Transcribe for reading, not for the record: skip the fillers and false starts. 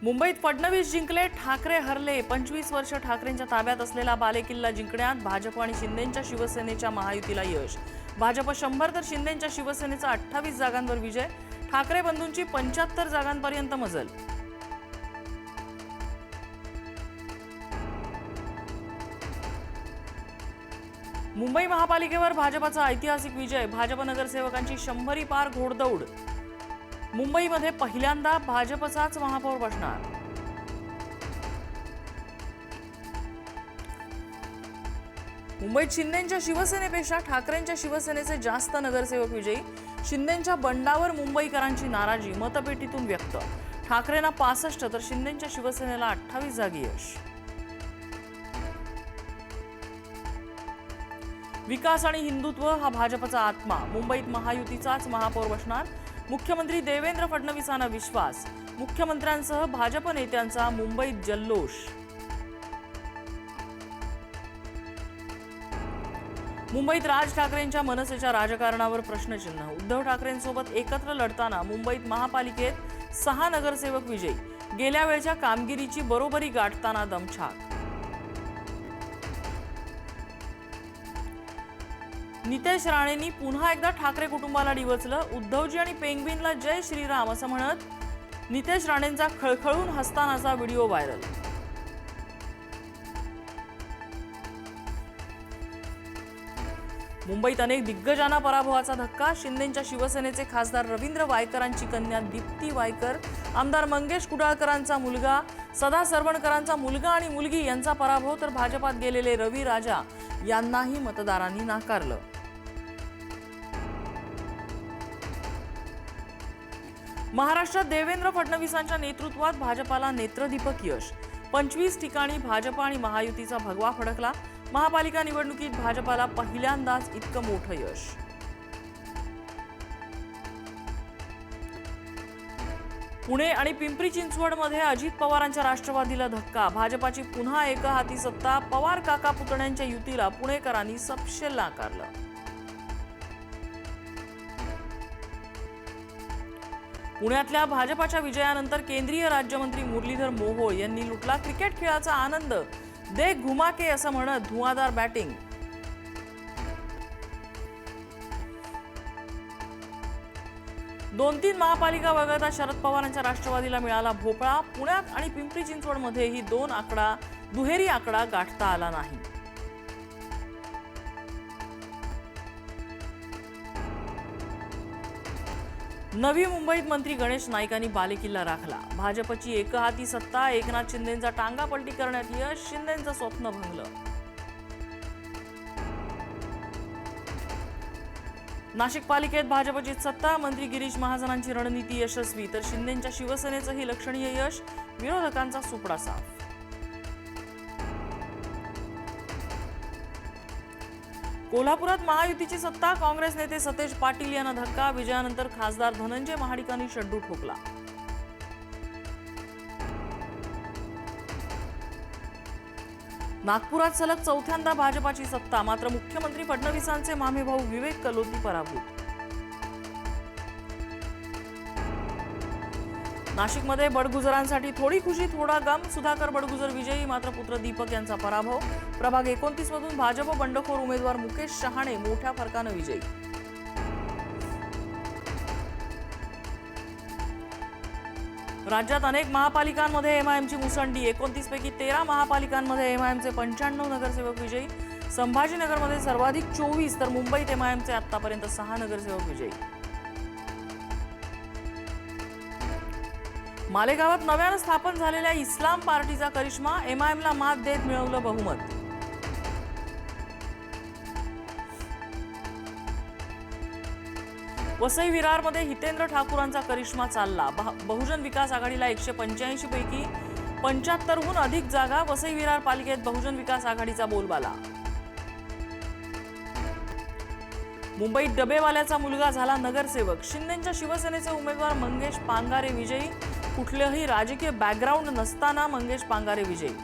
मुंबईत फडणवीस जिंकले, ठाकरे हरले. 25 वर्ष ठाकरेंच्या ताब्यात असलेला बालेकिल्ला जिंकण्यात भाजप आणि शिंदेंच्या शिवसेनेच्या महायुतीला यश. भाजप 100 तर शिंदेंच्या शिवसेनेचा 28 जागांवर विजय. ठाकरे बंधूंची 75 जागांपर्यंत मजल. मुंबई महापालिकेवर भाजपचा ऐतिहासिक विजय. भाजप नगरसेवकांची 100 पार घोडदौड. मुंबईमध्ये पहिल्यांदा भाजपचाच महापौर बसणार. मुंबईत शिंदेंच्या शिवसेनेपेक्षा ठाकरेंच्या शिवसेनेचे जास्त नगरसेवक विजयी. शिंदेंच्या बंडावर मुंबईकरांची नाराजी मतपेटीतून व्यक्त. ठाकरेंना 65 तर शिंदेंच्या शिवसेनेला 28 जागी यश. विकास आणि हिंदुत्व हा भाजपचा आत्मा. मुंबईत महायुतीचाच महापौर बसणार. मुख्यमंत्री देवेंद्र फडणवीसांना विश्वास. मुख्यमंत्र्यांसह भाजप नेत्यांचा मुंबईत जल्लोष. मुंबईत राज ठाकरेंच्या मनसेच्या राजकारणावर प्रश्नचिन्ह. उद्धव ठाकरेंसोबत एकत्र लढताना मुंबईत महापालिकेत 6 नगरसेवक विजयी. गेल्या वेळच्या कामगिरीची बरोबरी गाठताना दमछाक. नितेश राणेंनी पुन्हा एकदा ठाकरे कुटुंबाला डिवचलं. उद्धवजी आणि पेंग्विनला जय श्रीराम असं म्हणत नितेश राणेंचा खळखळून हसतानाचा व्हिडिओ व्हायरल. मुंबईत अनेक दिग्गजांना पराभवाचा धक्का. शिंदेंच्या शिवसेनेचे खासदार रवींद्र वायकरांची कन्या दीप्ती वायकर, आमदार मंगेश कुडाळकरांचा मुलगा, सदा सरवणकरांचा मुलगा आणि मुलगी यांचा पराभव. तर भाजपात गेलेले रवी राजा यांनाही मतदारांनी नाकारलं. महाराष्ट्रात देवेंद्र फडणवीसांच्या नेतृत्वात भाजपाला नेत्रदीपक यश. 25 ठिकाणी भाजप आणि महायुतीचा भगवा फडकला. महापालिका निवडणुकीत भाजपाला पहिल्यांदाच इतकं मोठं यश. पुणे आणि पिंपरी चिंचवडमध्ये अजित पवारांच्या राष्ट्रवादीला धक्का. भाजपाची पुन्हा एकहाती सत्ता. पवार काका पुतण्यांच्या युतीला पुणेकरांनी सपशेल नाकारलं. पुण्यातल्या भाजपाच्या विजयानंतर केंद्रीय राज्यमंत्री मुरलीधर मोहोळ यांनी लुटला क्रिकेट खेळाचा आनंद. दे घुमाके असं म्हणत धुवाधार बॅटिंग. दोन 3 महापालिका वगळता शरद पवारांच्या राष्ट्रवादीला मिळाला भोपळा. पुण्यात आणि पिंपरी चिंचवडमध्येही दुहेरी आकडा गाठता आला नाही. नवी मुंबईत मंत्री गणेश नाईकांनी बालेकिल्ला राखला. भाजपची एकहाती सत्ता. एकनाथ शिंदेंचा टांगापलटी करण्यात यश. शिंदेंचं स्वप्न भंगलं. नाशिक पालिकेत भाजपची सत्ता. मंत्री गिरीश महाजनांची रणनीती यशस्वी. तर शिंदेंच्या शिवसेनेचंही लक्षणीय यश. विरोधकांचा सुपडा साफ. कोल्हापुरात महायुतीची सत्ता. काँग्रेस नेते सतेज पाटील यांना धक्का. विजयानंतर खासदार धनंजय महाडिकांनी शड्डू ठोकला. नागपुरात सलग 4थ्यांदा भाजपाची सत्ता. मात्र मुख्यमंत्री फडणवीसांचे मामेभाऊ विवेक कलोती पराभूत. नाशिकमध्ये बडगुजरांसाठी थोडी खुशी थोडा गम. सुधाकर बडगुजर विजयी. मात्र पुत्र दीपक यांचा पराभव. प्रभाग 29 मधून भाजप बंडखोर उमेदवार मुकेश शहाणे मोठ्या फरकानं विजयी. राज्यात अनेक महापालिकांमध्ये एमआयएमची मुसंडी. 29 पैकी 13 महापालिकांमध्ये एमआयएमचे 95 नगरसेवक विजयी. संभाजीनगरमध्ये सर्वाधिक 24 तर मुंबईत एमआयएमचे आतापर्यंत 6 नगरसेवक विजयी. मालेगावात नव्यानं स्थापन झालेल्या इस्लाम पार्टीचा करिश्मा. एमआयएमला मात देत मिळवलं बहुमत. वसई विरारमध्ये हितेंद्र ठाकूरांचा करिश्मा चालला. बहुजन विकास आघाडीला 185 पैकी 75हून अधिक जागा. वसई विरार पालिकेत बहुजन विकास आघाडीचा बोलबाला. मुंबईत डबेवाल्याचा मुलगा झाला नगरसेवक. शिंदेंच्या शिवसेनेचे उमेदवार मंगेश पांगारे विजयी. कुठलंही राजकीय बॅकग्राऊंड नसताना मंगेश पांगारे विजयी.